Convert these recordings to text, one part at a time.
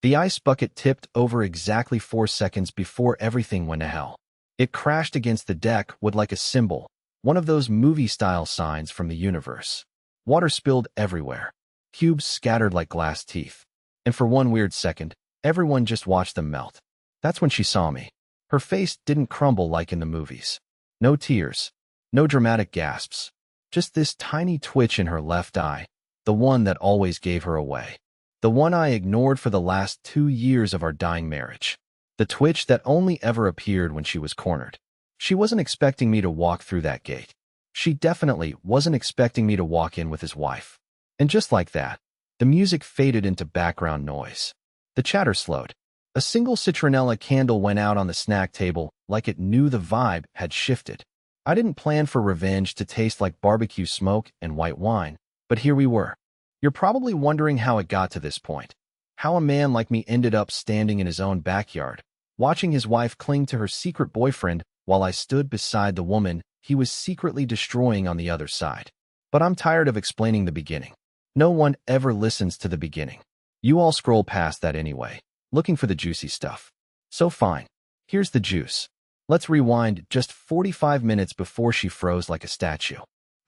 The ice bucket tipped over exactly 4 seconds before everything went to hell. It crashed against the deck wood like a symbol, one of those movie-style signs from the universe. Water spilled everywhere. Cubes scattered like glass teeth. And for one weird second, everyone just watched them melt. That's when she saw me. Her face didn't crumble like in the movies. No tears. No dramatic gasps. Just this tiny twitch in her left eye, the one that always gave her away. The one I ignored for the last 2 years of our dying marriage. The twitch that only ever appeared when she was cornered. She wasn't expecting me to walk through that gate. She definitely wasn't expecting me to walk in with his wife. And just like that, the music faded into background noise. The chatter slowed. A single citronella candle went out on the snack table like it knew the vibe had shifted. I didn't plan for revenge to taste like barbecue smoke and white wine, but here we were. You're probably wondering how it got to this point. How a man like me ended up standing in his own backyard, watching his wife cling to her secret boyfriend while I stood beside the woman he was secretly destroying on the other side. But I'm tired of explaining the beginning. No one ever listens to the beginning. You all scroll past that anyway, looking for the juicy stuff. So fine. Here's the juice. Let's rewind just 45 minutes before she froze like a statue.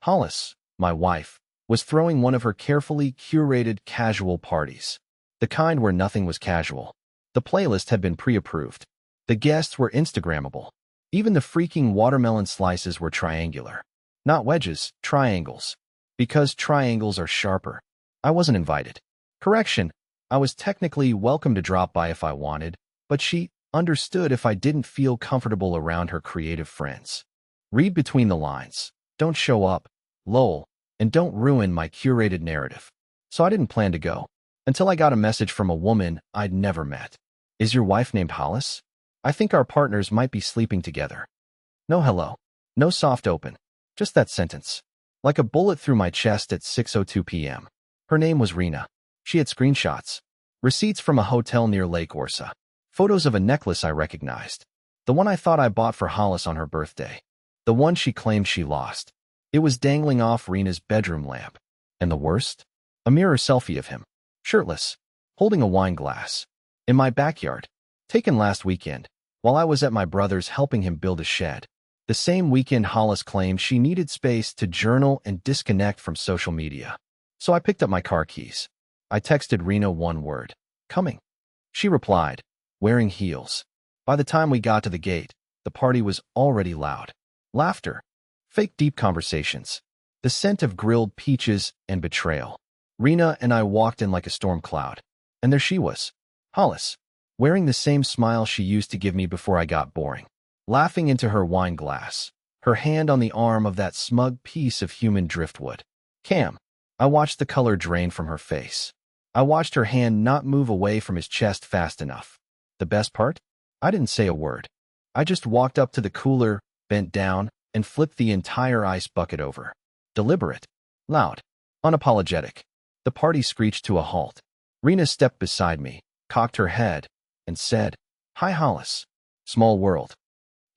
Hollis, my wife, was throwing one of her carefully curated casual parties. The kind where nothing was casual. The playlist had been pre-approved. The guests were Instagrammable. Even the freaking watermelon slices were triangular. Not wedges, triangles. Because triangles are sharper. I wasn't invited. Correction, I was technically welcome to drop by if I wanted, but she understood if I didn't feel comfortable around her creative friends. Read between the lines. Don't show up. Lol. And don't ruin my curated narrative. So I didn't plan to go, until I got a message from a woman I'd never met. Is your wife named Hollis? I think our partners might be sleeping together. No hello. No soft open. Just that sentence. Like a bullet through my chest at 6:02 p.m. Her name was Rena. She had screenshots. Receipts from a hotel near Lake Orsa. Photos of a necklace I recognized. The one I thought I bought for Hollis on her birthday. The one she claimed she lost. It was dangling off Rena's bedroom lamp. And the worst? A mirror selfie of him. Shirtless. Holding a wine glass. In my backyard. Taken last weekend, while I was at my brother's helping him build a shed. The same weekend Hollis claimed she needed space to journal and disconnect from social media. So I picked up my car keys. I texted Rena one word. Coming. She replied, wearing heels. By the time we got to the gate, the party was already loud. Laughter. Fake deep conversations. The scent of grilled peaches and betrayal. Rena and I walked in like a storm cloud. And there she was. Hollis. Wearing the same smile she used to give me before I got boring. Laughing into her wine glass. Her hand on the arm of that smug piece of human driftwood. Cam. I watched the color drain from her face. I watched her hand not move away from his chest fast enough. The best part? I didn't say a word. I just walked up to the cooler, bent down, and flipped the entire ice bucket over. Deliberate. Loud. Unapologetic. The party screeched to a halt. Rena stepped beside me, cocked her head, and said, Hi Hollis. Small world.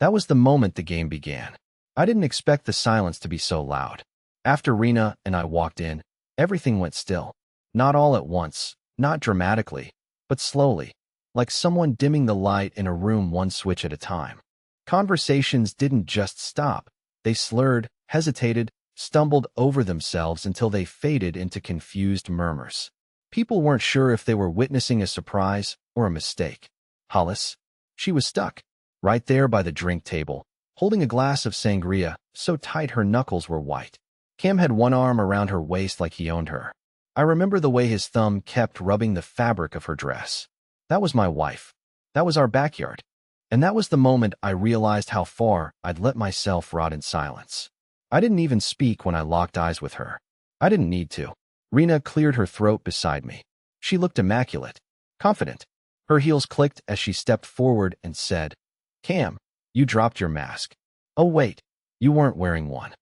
That was the moment the game began. I didn't expect the silence to be so loud. After Rena and I walked in, everything went still. Not all at once, not dramatically, but slowly, like someone dimming the light in a room one switch at a time. Conversations didn't just stop. They slurred, hesitated, stumbled over themselves until they faded into confused murmurs. People weren't sure if they were witnessing a surprise or a mistake. Hollis? She was stuck, right there by the drink table, holding a glass of sangria so tight her knuckles were white. Cam had one arm around her waist like he owned her. I remember the way his thumb kept rubbing the fabric of her dress. That was my wife. That was our backyard. And that was the moment I realized how far I'd let myself rot in silence. I didn't even speak when I locked eyes with her. I didn't need to. Rena cleared her throat beside me. She looked immaculate, confident. Her heels clicked as she stepped forward and said, Cam, you dropped your mask. Oh wait, you weren't wearing one.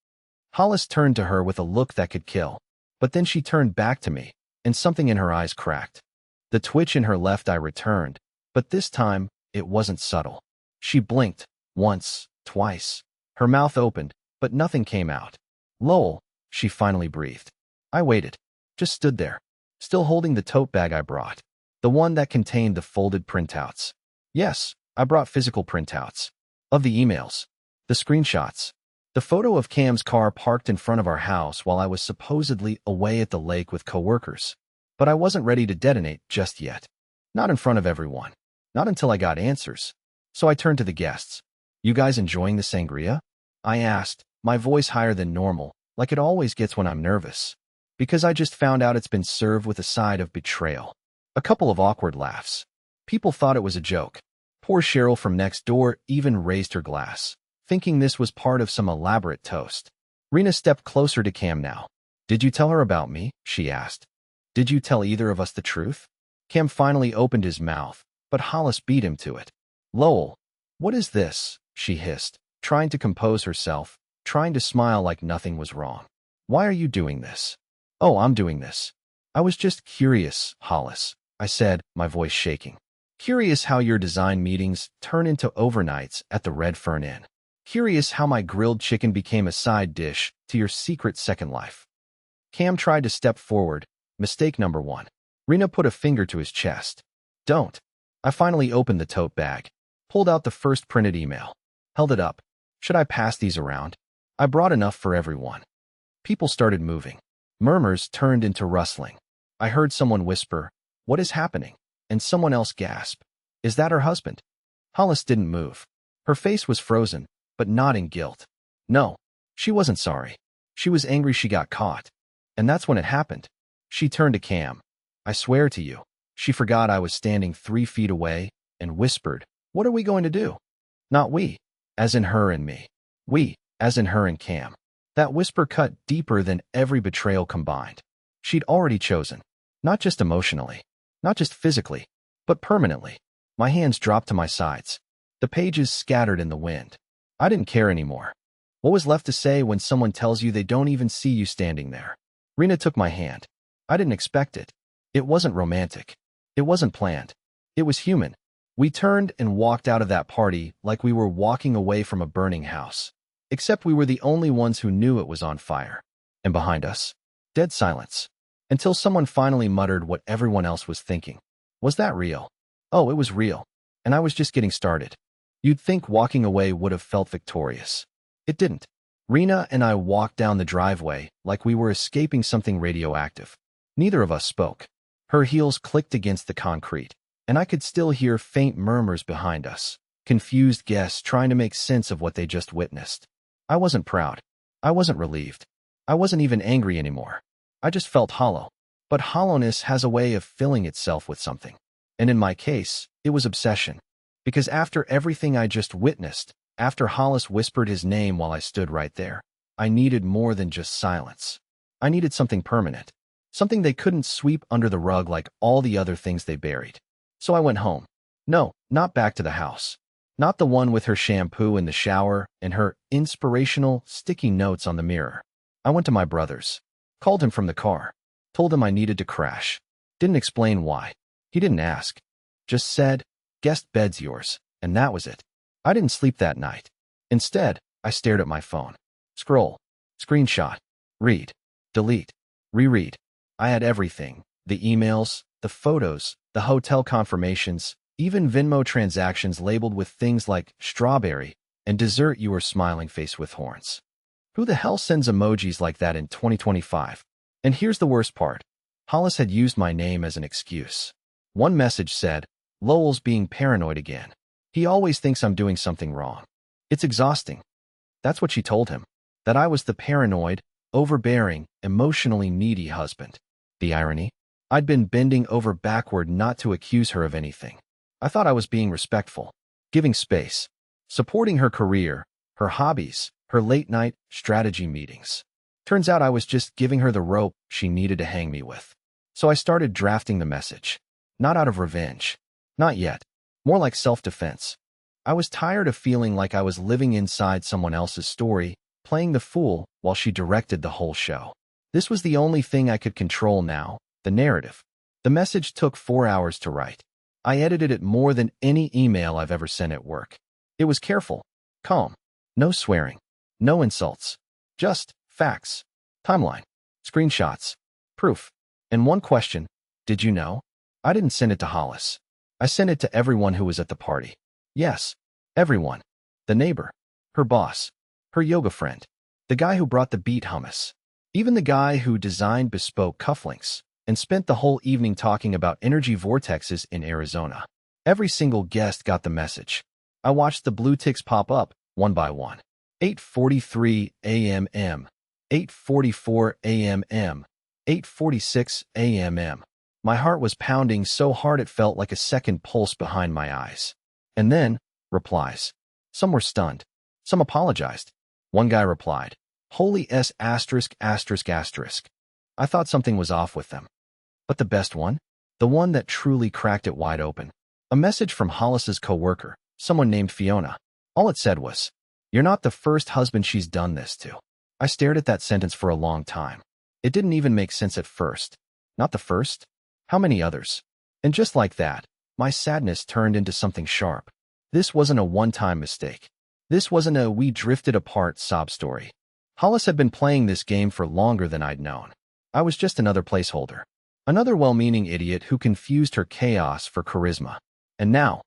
Hollis turned to her with a look that could kill. But then she turned back to me, and something in her eyes cracked. The twitch in her left eye returned, but this time, it wasn't subtle. She blinked, once, twice. Her mouth opened, but nothing came out. Lol, she finally breathed. I waited. Just stood there, still holding the tote bag I brought. The one that contained the folded printouts. Yes, I brought physical printouts. Of the emails. The screenshots. The photo of Cam's car parked in front of our house while I was supposedly away at the lake with coworkers. But I wasn't ready to detonate just yet. Not in front of everyone. Not until I got answers. So I turned to the guests. You guys enjoying the sangria? I asked, my voice higher than normal, like it always gets when I'm nervous. Because I just found out it's been served with a side of betrayal. A couple of awkward laughs. People thought it was a joke. Poor Cheryl from next door even raised her glass, thinking this was part of some elaborate toast. Rena stepped closer to Cam now. Did you tell her about me? She asked. Did you tell either of us the truth? Cam finally opened his mouth, but Hollis beat him to it. Lowell, what is this? She hissed, trying to compose herself, trying to smile like nothing was wrong. Why are you doing this? Oh, I'm doing this. I was just curious, Hollis, I said, my voice shaking. Curious how your design meetings turn into overnights at the Red Fern Inn. Curious how my grilled chicken became a side dish to your secret second life. Cam tried to step forward. Mistake number one. Rena put a finger to his chest. Don't. I finally opened the tote bag, pulled out the first printed email, held it up. Should I pass these around? I brought enough for everyone. People started moving. Murmurs turned into rustling. I heard someone whisper, "What is happening?" And someone else gasp, "Is that her husband?" Hollis didn't move. Her face was frozen, but not in guilt. No, she wasn't sorry. She was angry she got caught. And that's when it happened. She turned to Cam. I swear to you. She forgot I was standing 3 feet away and whispered, "What are we going to do?" Not we, as in her and me. We, as in her and Cam. That whisper cut deeper than every betrayal combined. She'd already chosen. Not just emotionally. Not just physically. But permanently. My hands dropped to my sides. The pages scattered in the wind. I didn't care anymore. What was left to say when someone tells you they don't even see you standing there? Rena took my hand. I didn't expect it. It wasn't romantic. It wasn't planned. It was human. We turned and walked out of that party like we were walking away from a burning house. Except we were the only ones who knew it was on fire. And behind us, dead silence. Until someone finally muttered what everyone else was thinking. Was that real? Oh, it was real. And I was just getting started. You'd think walking away would have felt victorious. It didn't. Rena and I walked down the driveway like we were escaping something radioactive. Neither of us spoke. Her heels clicked against the concrete, and I could still hear faint murmurs behind us, confused guests trying to make sense of what they just witnessed. I wasn't proud. I wasn't relieved. I wasn't even angry anymore. I just felt hollow. But hollowness has a way of filling itself with something. And in my case, it was obsession. Because after everything I just witnessed, after Hollis whispered his name while I stood right there, I needed more than just silence. I needed something permanent. Something they couldn't sweep under the rug like all the other things they buried. So I went home. No, not back to the house. Not the one with her shampoo in the shower and her inspirational sticky notes on the mirror. I went to my brother's. Called him from the car. Told him I needed to crash. Didn't explain why. He didn't ask. Just said, "Guest bed's yours." And that was it. I didn't sleep that night. Instead, I stared at my phone. Scroll. Screenshot. Read. Delete. Reread. I had everything. The emails, the photos, the hotel confirmations, even Venmo transactions labeled with things like strawberry and dessert you were smiling face with horns. Who the hell sends emojis like that in 2025? And here's the worst part. Hollis had used my name as an excuse. One message said, "Lowell's being paranoid again. He always thinks I'm doing something wrong." It's exhausting. That's what she told him. That I was the paranoid, overbearing, emotionally needy husband. The irony? I'd been bending over backward not to accuse her of anything. I thought I was being respectful, giving space, supporting her career, her hobbies, her late-night strategy meetings. Turns out I was just giving her the rope she needed to hang me with. So I started drafting the message. Not out of revenge. Not yet. More like self-defense. I was tired of feeling like I was living inside someone else's story, playing the fool while she directed the whole show. This was the only thing I could control now, the narrative. The message took 4 hours to write. I edited it more than any email I've ever sent at work. It was careful, calm, no swearing, no insults, just facts, timeline, screenshots, proof, and one question: did you know? I didn't send it to Hollis. I sent it to everyone who was at the party. Yes, everyone. The neighbor, her boss, her yoga friend, the guy who brought the beet hummus, even the guy who designed bespoke cufflinks and spent the whole evening talking about energy vortexes in Arizona. Every single guest got the message. I watched the blue ticks pop up, one by one. 8:43 a.m. 8:44 a.m. 8:46 a.m. My heart was pounding so hard it felt like a second pulse behind my eyes. And then, replies. Some were stunned. Some apologized. One guy replied, "Holy S asterisk asterisk asterisk." I thought something was off with them. But the best one? The one that truly cracked it wide open. A message from Hollis's coworker, someone named Fiona. All it said was, "You're not the first husband she's done this to." I stared at that sentence for a long time. It didn't even make sense at first. Not the first? How many others? And just like that, my sadness turned into something sharp. This wasn't a one-time mistake. This wasn't a "we drifted apart" sob story. Hollis had been playing this game for longer than I'd known. I was just another placeholder. Another well-meaning idiot who confused her chaos for charisma. And now,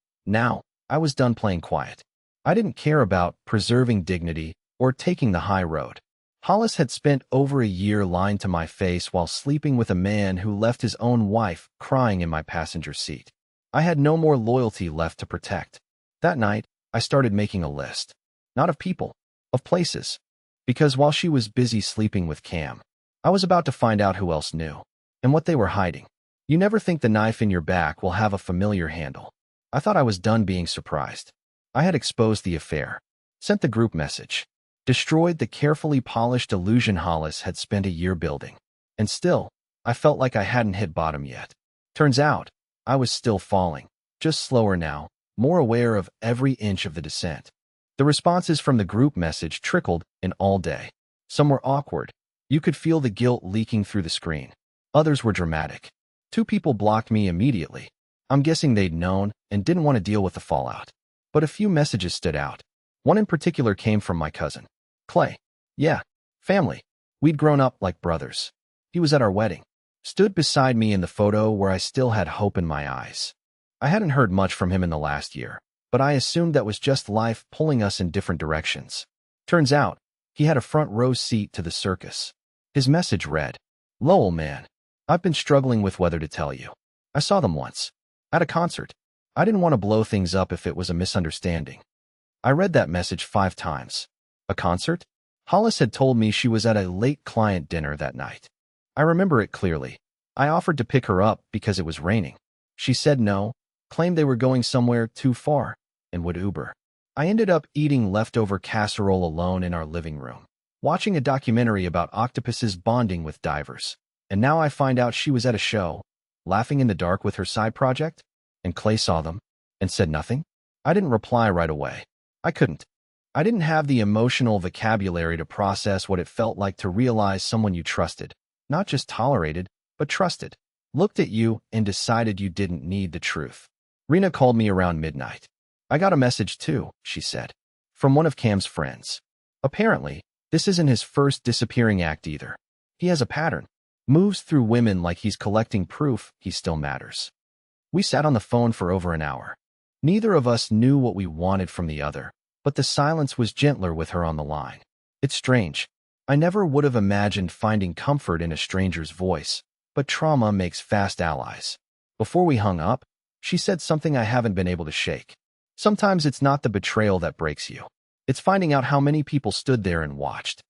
I was done playing quiet. I didn't care about preserving dignity or taking the high road. Hollis had spent over a year lying to my face while sleeping with a man who left his own wife crying in my passenger seat. I had no more loyalty left to protect. That night, I started making a list. Not of people, of places. Because while she was busy sleeping with Cam, I was about to find out who else knew and what they were hiding. You never think the knife in your back will have a familiar handle. I thought I was done being surprised. I had exposed the affair, sent the group message, destroyed the carefully polished illusion Hollis had spent a year building. And still, I felt like I hadn't hit bottom yet. Turns out, I was still falling, just slower now, more aware of every inch of the descent. The responses from the group message trickled in all day. Some were awkward. You could feel the guilt leaking through the screen. Others were dramatic. 2 people blocked me immediately. I'm guessing they'd known and didn't want to deal with the fallout. But a few messages stood out. One in particular came from my cousin, Clay. Yeah, family. We'd grown up like brothers. He was at our wedding. Stood beside me in the photo where I still had hope in my eyes. I hadn't heard much from him in the last year, but I assumed that was just life pulling us in different directions. Turns out, he had a front row seat to the circus. His message read, "Lowell, man, I've been struggling with whether to tell you. I saw them once. At a concert. I didn't want to blow things up if it was a misunderstanding." I read that message 5 times. A concert? Hollis had told me she was at a late client dinner that night. I remember it clearly. I offered to pick her up because it was raining. She said no, claimed they were going somewhere too far, and would Uber. I ended up eating leftover casserole alone in our living room, watching a documentary about octopuses bonding with divers. And now I find out she was at a show, laughing in the dark with her side project, and Clay saw them, and said nothing? I didn't reply right away. I couldn't. I didn't have the emotional vocabulary to process what it felt like to realize someone you trusted, not just tolerated, but trusted, looked at you and decided you didn't need the truth. Rena called me around midnight. "I got a message too," she said, "from one of Cam's friends. Apparently, this isn't his first disappearing act either. He has a pattern. Moves through women like he's collecting proof he still matters." We sat on the phone for over an hour. Neither of us knew what we wanted from the other, but the silence was gentler with her on the line. It's strange. I never would have imagined finding comfort in a stranger's voice, but trauma makes fast allies. Before we hung up, she said something I haven't been able to shake. Sometimes it's not the betrayal that breaks you. It's finding out how many people stood there and watched.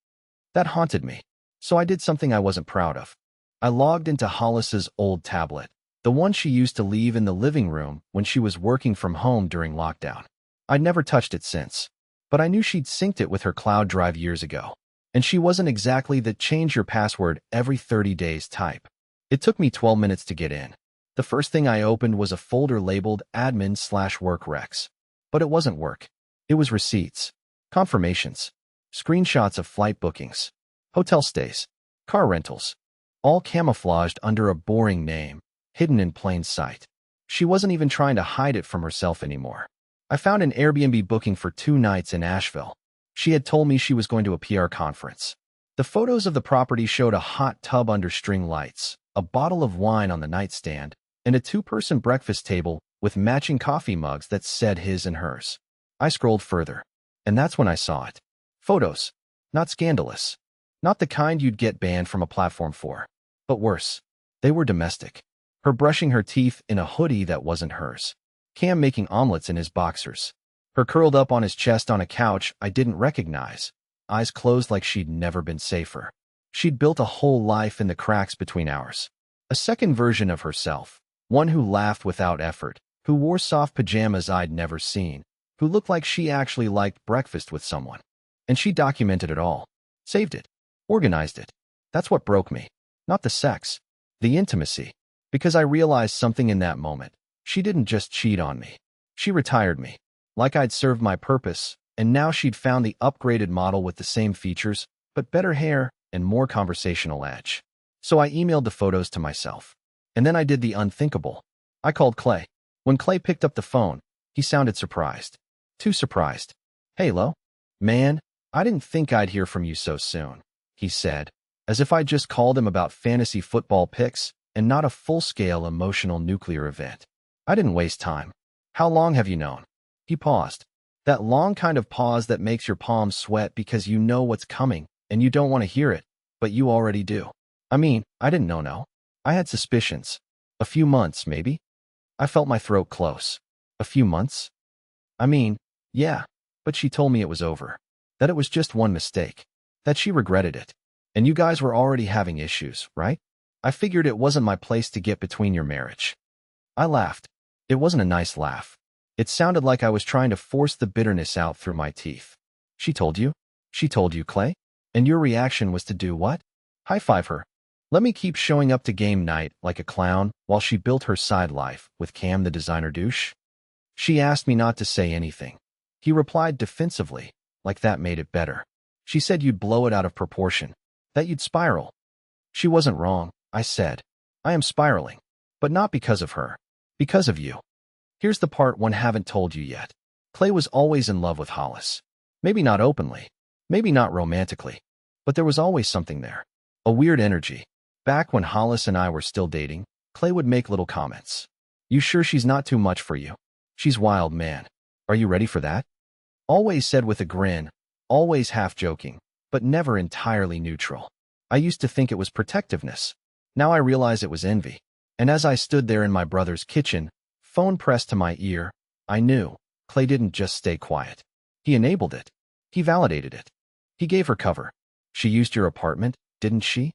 That haunted me, so I did something I wasn't proud of. I logged into Hollis's old tablet, the one she used to leave in the living room when she was working from home during lockdown. I'd never touched it since, but I knew she'd synced it with her cloud drive years ago, and she wasn't exactly the change your password every 30 days type. It took me 12 minutes to get in. The first thing I opened was a folder labeled admin/work recs. But it wasn't work. It was receipts, confirmations, screenshots of flight bookings, hotel stays, car rentals, all camouflaged under a boring name, hidden in plain sight. She wasn't even trying to hide it from herself anymore. I found an Airbnb booking for 2 nights in Asheville. She had told me she was going to a PR conference. The photos of the property showed a hot tub under string lights, a bottle of wine on the nightstand, and a two-person breakfast table with matching coffee mugs that said his and hers. I scrolled further, and that's when I saw it. Photos. Not scandalous. Not the kind you'd get banned from a platform for. But worse. They were domestic. Her brushing her teeth in a hoodie that wasn't hers. Cam making omelets in his boxers. Her curled up on his chest on a couch I didn't recognize, eyes closed like she'd never been safer. She'd built a whole life in the cracks between ours. A second version of herself. One who laughed without effort, who wore soft pajamas I'd never seen, who looked like she actually liked breakfast with someone. And she documented it all. Saved it. Organized it. That's what broke me. Not the sex. The intimacy. Because I realized something in that moment. She didn't just cheat on me. She retired me. Like I'd served my purpose, and now she'd found the upgraded model with the same features, but better hair and more conversational edge. So I emailed the photos to myself. And then I did the unthinkable. I called Clay. When Clay picked up the phone, he sounded surprised. Too surprised. "Hey, Lo. Man, I didn't think I'd hear from you so soon," he said, as if I'd just called him about fantasy football picks and not a full-scale emotional nuclear event. I didn't waste time. "How long have you known?" He paused. That long kind of pause that makes your palms sweat because you know what's coming and you don't want to hear it, but you already do. I mean, I didn't know, no. I had suspicions. A few months, maybe. I felt my throat close. A few months? I mean, yeah, but she told me it was over. That it was just one mistake. That she regretted it. And you guys were already having issues, right? I figured it wasn't my place to get between your marriage. I laughed. It wasn't a nice laugh. It sounded like I was trying to force the bitterness out through my teeth. She told you? She told you, Clay? And your reaction was to do what? High-five her. Let me keep showing up to game night like a clown while she built her side life with Cam the designer douche? She asked me not to say anything. He replied defensively, like that made it better. She said you'd blow it out of proportion, that you'd spiral. She wasn't wrong, I said. I am spiraling. But not because of her. Because of you. Here's the part one haven't told you yet. Clay was always in love with Hollis. Maybe not openly. Maybe not romantically. But there was always something there. A weird energy. Back when Hollis and I were still dating, Clay would make little comments. "You sure she's not too much for you? She's wild, man. Are you ready for that?" Always said with a grin, always half joking, but never entirely neutral. I used to think it was protectiveness. Now I realize it was envy. And as I stood there in my brother's kitchen, phone pressed to my ear, I knew Clay didn't just stay quiet. He enabled it. He validated it. He gave her cover. "She used your apartment, didn't she?"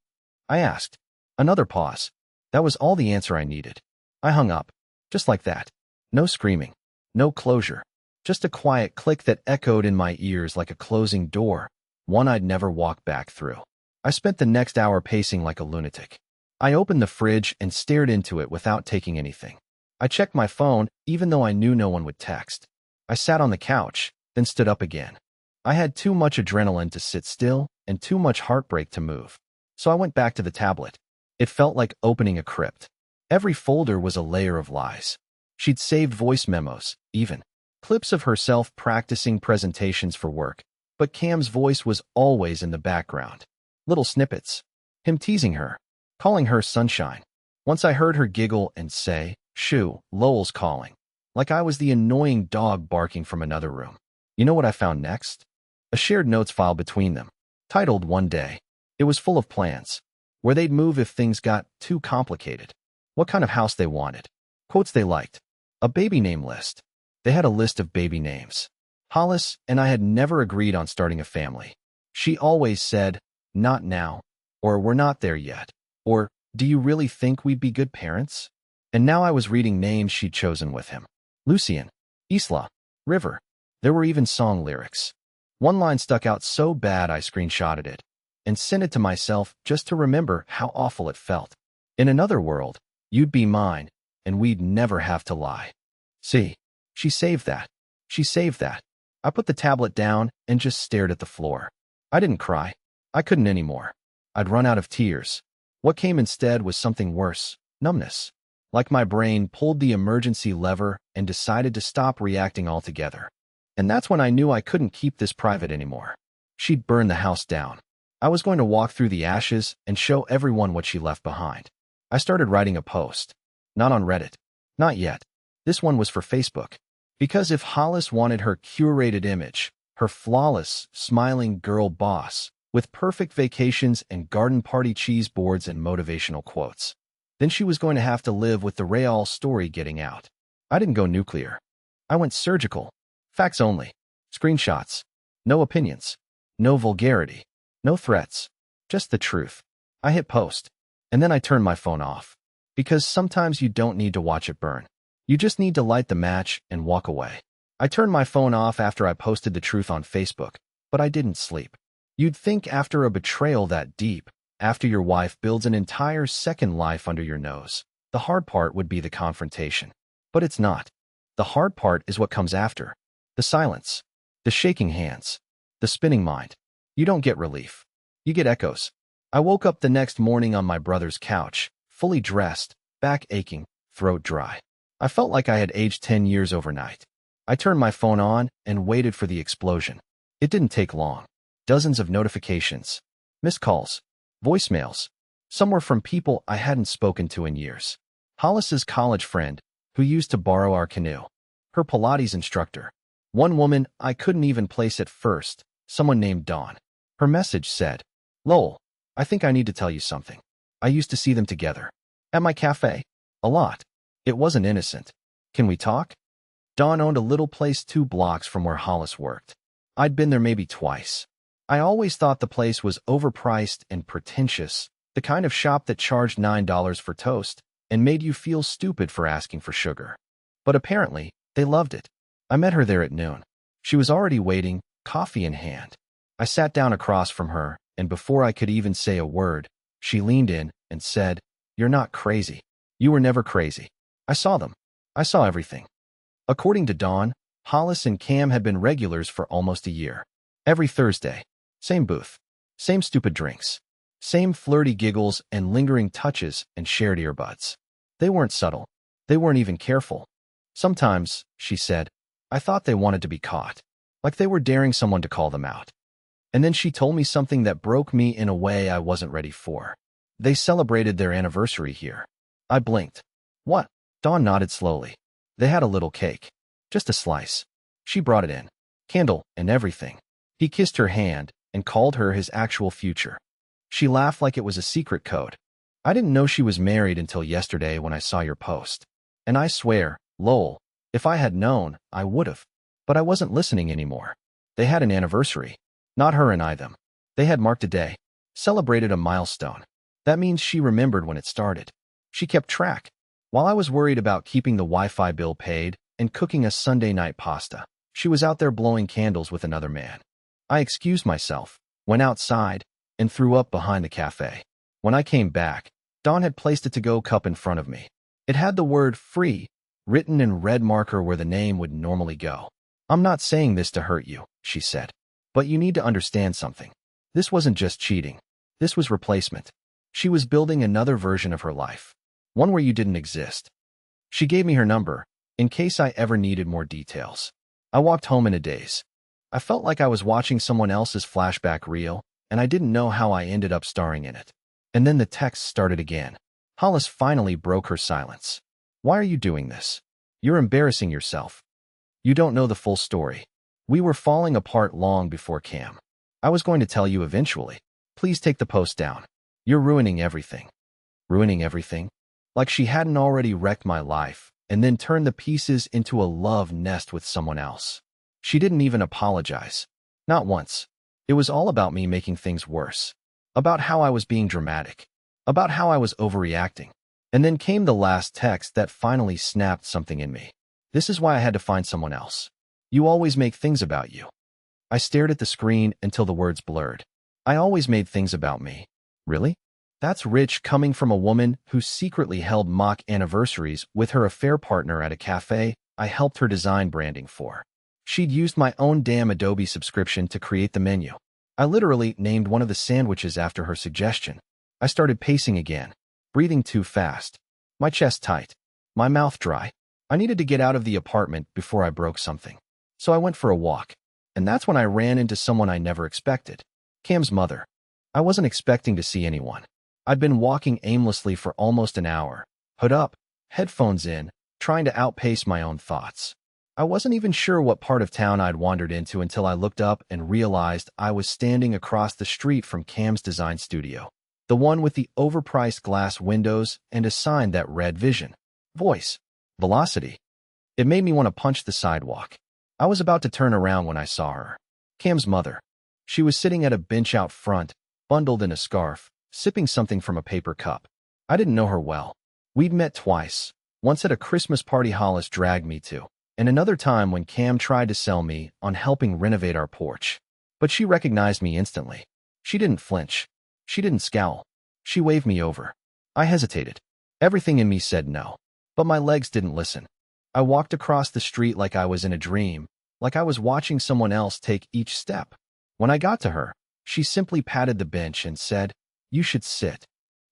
I asked. Another pause. That was all the answer I needed. I hung up. Just like that. No screaming. No closure. Just a quiet click that echoed in my ears like a closing door, one I'd never walk back through. I spent the next hour pacing like a lunatic. I opened the fridge and stared into it without taking anything. I checked my phone, even though I knew no one would text. I sat on the couch, then stood up again. I had too much adrenaline to sit still and too much heartbreak to move. So I went back to the tablet. It felt like opening a crypt. Every folder was a layer of lies. She'd saved voice memos, even clips of herself practicing presentations for work, but Cam's voice was always in the background. Little snippets. Him teasing her, calling her sunshine. Once I heard her giggle and say, "Shoo, Lowell's calling," like I was the annoying dog barking from another room. You know what I found next? A shared notes file between them, titled One Day. It was full of plans, where they'd move if things got too complicated, what kind of house they wanted, quotes they liked, a baby name list. They had a list of baby names. Hollis and I had never agreed on starting a family. She always said, "Not now," or "We're not there yet," or "Do you really think we'd be good parents?" And now I was reading names she'd chosen with him. Lucian, Isla, River. There were even song lyrics. One line stuck out so bad I screenshotted it and sent it to myself just to remember how awful it felt. In another world, you'd be mine, and we'd never have to lie. See, she saved that. She saved that. I put the tablet down and just stared at the floor. I didn't cry. I couldn't anymore. I'd run out of tears. What came instead was something worse, numbness. Like my brain pulled the emergency lever and decided to stop reacting altogether. And that's when I knew I couldn't keep this private anymore. She'd burned the house down. I was going to walk through the ashes and show everyone what she left behind. I started writing a post. Not on Reddit. Not yet. This one was for Facebook. Because if Hollis wanted her curated image, her flawless, smiling girl boss, with perfect vacations and garden party cheese boards and motivational quotes, then she was going to have to live with the real story getting out. I didn't go nuclear. I went surgical. Facts only. Screenshots. No opinions. No vulgarity. No threats. Just the truth. I hit post. And then I turned my phone off. Because sometimes you don't need to watch it burn. You just need to light the match and walk away. I turned my phone off after I posted the truth on Facebook, but I didn't sleep. You'd think after a betrayal that deep, after your wife builds an entire second life under your nose, the hard part would be the confrontation. But it's not. The hard part is what comes after. The silence. The shaking hands. The spinning mind. You don't get relief. You get echoes. I woke up the next morning on my brother's couch, fully dressed, back aching, throat dry. I felt like I had aged 10 years overnight. I turned my phone on and waited for the explosion. It didn't take long. Dozens of notifications, missed calls, voicemails. Some were from people I hadn't spoken to in years. Hollis's college friend, who used to borrow our canoe. Her Pilates instructor. One woman I couldn't even place at first, someone named Dawn. Her message said, "Lowell, I think I need to tell you something. I used to see them together. At my cafe. A lot. It wasn't innocent. Can we talk?" Dawn owned a little place 2 blocks from where Hollis worked. I'd been there maybe twice. I always thought the place was overpriced and pretentious, the kind of shop that charged $9 for toast and made you feel stupid for asking for sugar. But apparently, they loved it. I met her there at noon. She was already waiting, coffee in hand. I sat down across from her, and before I could even say a word, she leaned in and said, "You're not crazy. You were never crazy. I saw them. I saw everything." According to Dawn, Hollis and Cam had been regulars for almost a year. Every Thursday. Same booth. Same stupid drinks. Same flirty giggles and lingering touches and shared earbuds. They weren't subtle. They weren't even careful. Sometimes, she said, I thought they wanted to be caught. Like they were daring someone to call them out. And then she told me something that broke me in a way I wasn't ready for. They celebrated their anniversary here. I blinked. What? Dawn nodded slowly. They had a little cake. Just a slice. She brought it in. Candle and everything. He kissed her hand and called her his actual future. She laughed like it was a secret code. I didn't know she was married until yesterday when I saw your post. And I swear, Lowell, if I had known, I would've. But I wasn't listening anymore. They had an anniversary. Not her and I them. They had marked a day. Celebrated a milestone. That means she remembered when it started. She kept track. While I was worried about keeping the Wi-Fi bill paid and cooking a Sunday night pasta, she was out there blowing candles with another man. I excused myself, went outside, and threw up behind the cafe. When I came back, Dawn had placed a to-go cup in front of me. It had the word free written in red marker where the name would normally go. I'm not saying this to hurt you, she said. But you need to understand something. This wasn't just cheating. This was replacement. She was building another version of her life. One where you didn't exist. She gave me her number, in case I ever needed more details. I walked home in a daze. I felt like I was watching someone else's flashback reel, and I didn't know how I ended up starring in it. And then the text started again. Hollis finally broke her silence. Why are you doing this? You're embarrassing yourself. You don't know the full story. We were falling apart long before Cam. I was going to tell you eventually. Please take the post down. You're ruining everything. Ruining everything? Like she hadn't already wrecked my life, and then turned the pieces into a love nest with someone else. She didn't even apologize. Not once. It was all about me making things worse. About how I was being dramatic. About how I was overreacting. And then came the last text that finally snapped something in me. This is why I had to find someone else. You always make things about you. I stared at the screen until the words blurred. I always made things about me. Really? That's rich coming from a woman who secretly held mock anniversaries with her affair partner at a cafe I helped her design branding for. She'd used my own damn Adobe subscription to create the menu. I literally named one of the sandwiches after her suggestion. I started pacing again, breathing too fast, my chest tight, my mouth dry. I needed to get out of the apartment before I broke something. So I went for a walk, and that's when I ran into someone I never expected. Cam's mother. I wasn't expecting to see anyone. I'd been walking aimlessly for almost an hour, hood up, headphones in, trying to outpace my own thoughts. I wasn't even sure what part of town I'd wandered into until I looked up and realized I was standing across the street from Cam's design studio, the one with the overpriced glass windows and a sign that read Vision, Voice, Velocity. It made me want to punch the sidewalk. I was about to turn around when I saw her. Cam's mother. She was sitting at a bench out front, bundled in a scarf, sipping something from a paper cup. I didn't know her well. We'd met twice, once at a Christmas party Hollis dragged me to, and another time when Cam tried to sell me on helping renovate our porch. But she recognized me instantly. She didn't flinch. She didn't scowl. She waved me over. I hesitated. Everything in me said no. But my legs didn't listen. I walked across the street like I was in a dream, like I was watching someone else take each step. When I got to her, she simply patted the bench and said, "You should sit."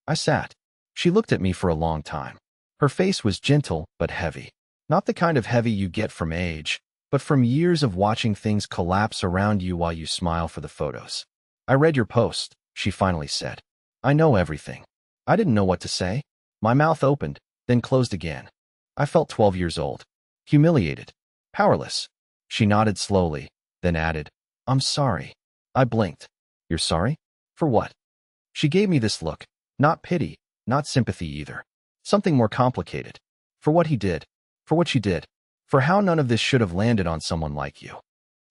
I sat. She looked at me for a long time. Her face was gentle but heavy. Not the kind of heavy you get from age, but from years of watching things collapse around you while you smile for the photos. "I read your post," she finally said. "I know everything." I didn't know what to say. My mouth opened, then closed again. I felt 12 years old. Humiliated. Powerless. She nodded slowly, then added, "I'm sorry." I blinked. "You're sorry? For what?" She gave me this look. Not pity, not sympathy either. Something more complicated. For what he did. For what she did. For how none of this should have landed on someone like you.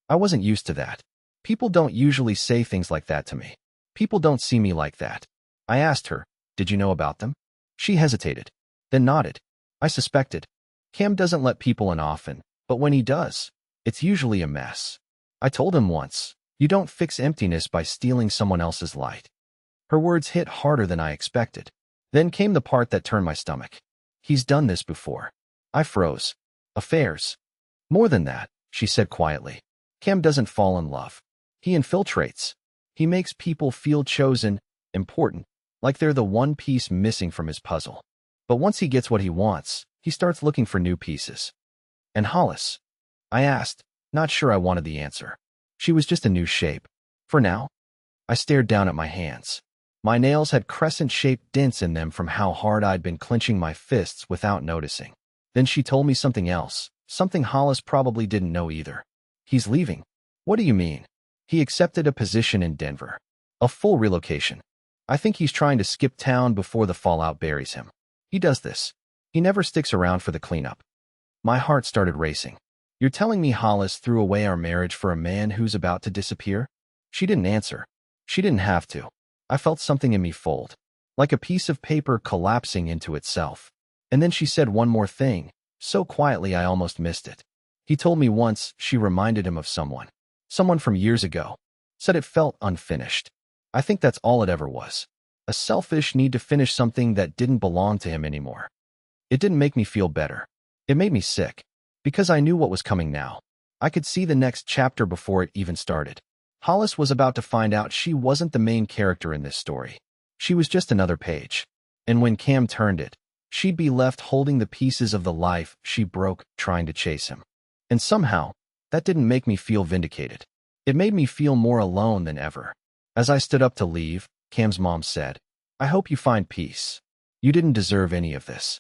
I wasn't used to that. People don't usually say things like that to me. People don't see me like that. I asked her, "Did you know about them?" She hesitated, then nodded. I suspected. Cam doesn't let people in often, but when he does, it's usually a mess. I told him once, "You don't fix emptiness by stealing someone else's light." Her words hit harder than I expected. Then came the part that turned my stomach. "He's done this before." I froze. "Affairs." "More than that," she said quietly. "Cam doesn't fall in love. He infiltrates. He makes people feel chosen, important, like they're the one piece missing from his puzzle. But once he gets what he wants, he starts looking for new pieces." "And Hollis?" I asked, not sure I wanted the answer. She was just a new shape. For now. I stared down at my hands. My nails had crescent-shaped dents in them from how hard I'd been clenching my fists without noticing. Then she told me something else, something Hollis probably didn't know either. "He's leaving." "What do you mean?" "He accepted a position in Denver. A full relocation. I think he's trying to skip town before the fallout buries him. He does this. He never sticks around for the cleanup." My heart started racing. "You're telling me Hollis threw away our marriage for a man who's about to disappear?" She didn't answer. She didn't have to. I felt something in me fold, like a piece of paper collapsing into itself. And then she said one more thing, so quietly I almost missed it. "He told me once she reminded him of someone. Someone from years ago. Said it felt unfinished." I think that's all it ever was. A selfish need to finish something that didn't belong to him anymore. It didn't make me feel better. It made me sick. Because I knew what was coming now. I could see the next chapter before it even started. Hollis was about to find out she wasn't the main character in this story. She was just another page. And when Cam turned it, she'd be left holding the pieces of the life she broke trying to chase him. And somehow, that didn't make me feel vindicated. It made me feel more alone than ever. As I stood up to leave, Cam's mom said, "I hope you find peace. You didn't deserve any of this."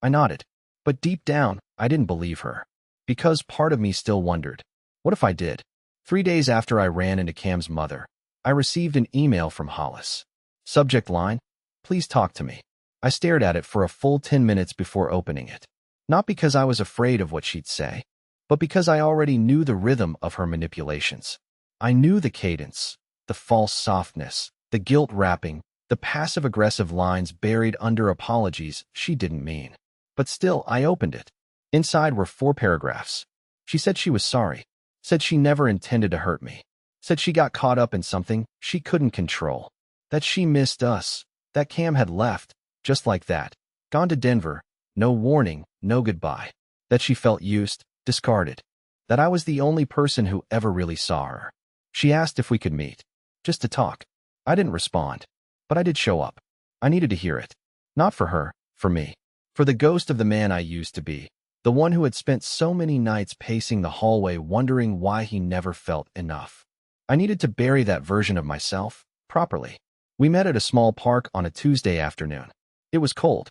I nodded. But deep down, I didn't believe her. Because part of me still wondered, what if I did? 3 days after I ran into Cam's mother, I received an email from Hollis. Subject line, "Please talk to me." I stared at it for a full 10 minutes before opening it. Not because I was afraid of what she'd say, but because I already knew the rhythm of her manipulations. I knew the cadence, the false softness, the guilt wrapping, the passive-aggressive lines buried under apologies she didn't mean. But still, I opened it. Inside were 4 paragraphs. She said she was sorry. Said she never intended to hurt me. Said she got caught up in something she couldn't control. That she missed us. That Cam had left, just like that. Gone to Denver. No warning, no goodbye. That she felt used, discarded. That I was the only person who ever really saw her. She asked if we could meet. Just to talk. I didn't respond. But I did show up. I needed to hear it. Not for her, for me. For the ghost of the man I used to be. The one who had spent so many nights pacing the hallway wondering why he never felt enough. I needed to bury that version of myself, properly. We met at a small park on a Tuesday afternoon. It was cold.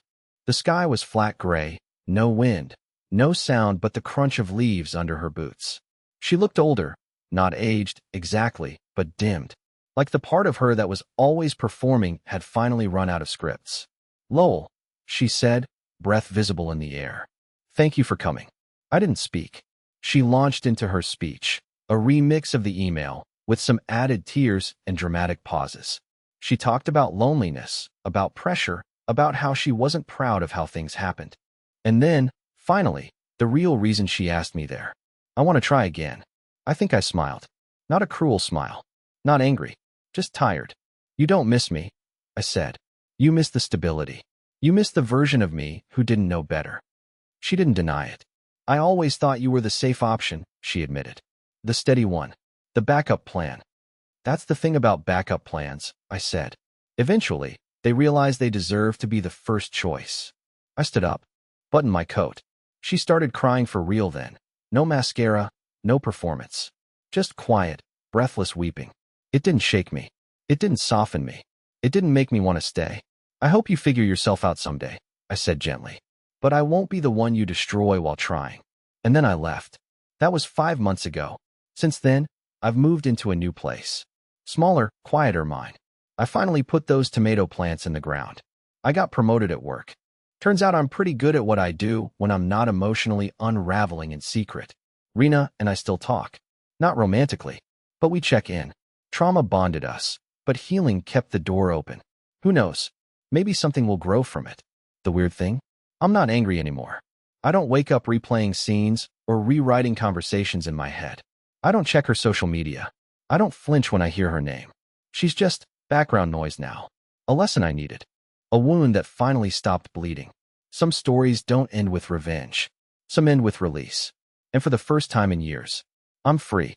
The sky was flat gray, no wind, no sound but the crunch of leaves under her boots. She looked older, not aged, exactly, but dimmed. Like the part of her that was always performing had finally run out of scripts. "Lowell," she said, breath visible in the air. "Thank you for coming." I didn't speak. She launched into her speech, a remix of the email, with some added tears and dramatic pauses. She talked about loneliness, about pressure, about how she wasn't proud of how things happened. And then, finally, the real reason she asked me there. "I want to try again." I think I smiled. Not a cruel smile. Not angry. Just tired. "You don't miss me," I said. "You miss the stability. You miss the version of me who didn't know better." She didn't deny it. "I always thought you were the safe option," she admitted. "The steady one. The backup plan." "That's the thing about backup plans," I said. "Eventually, they realize they deserve to be the first choice." I stood up, buttoned my coat. She started crying for real then. No mascara, no performance. Just quiet, breathless weeping. It didn't shake me. It didn't soften me. It didn't make me want to stay. "I hope you figure yourself out someday," I said gently. "But I won't be the one you destroy while trying." And then I left. That was 5 months ago. Since then, I've moved into a new place. Smaller, quieter mine. I finally put those tomato plants in the ground. I got promoted at work. Turns out I'm pretty good at what I do when I'm not emotionally unraveling in secret. Rena and I still talk. Not romantically, but we check in. Trauma bonded us, but healing kept the door open. Who knows? Maybe something will grow from it. The weird thing? I'm not angry anymore. I don't wake up replaying scenes or rewriting conversations in my head. I don't check her social media. I don't flinch when I hear her name. She's just background noise now. A lesson I needed. A wound that finally stopped bleeding. Some stories don't end with revenge. Some end with release. And for the first time in years, I'm free.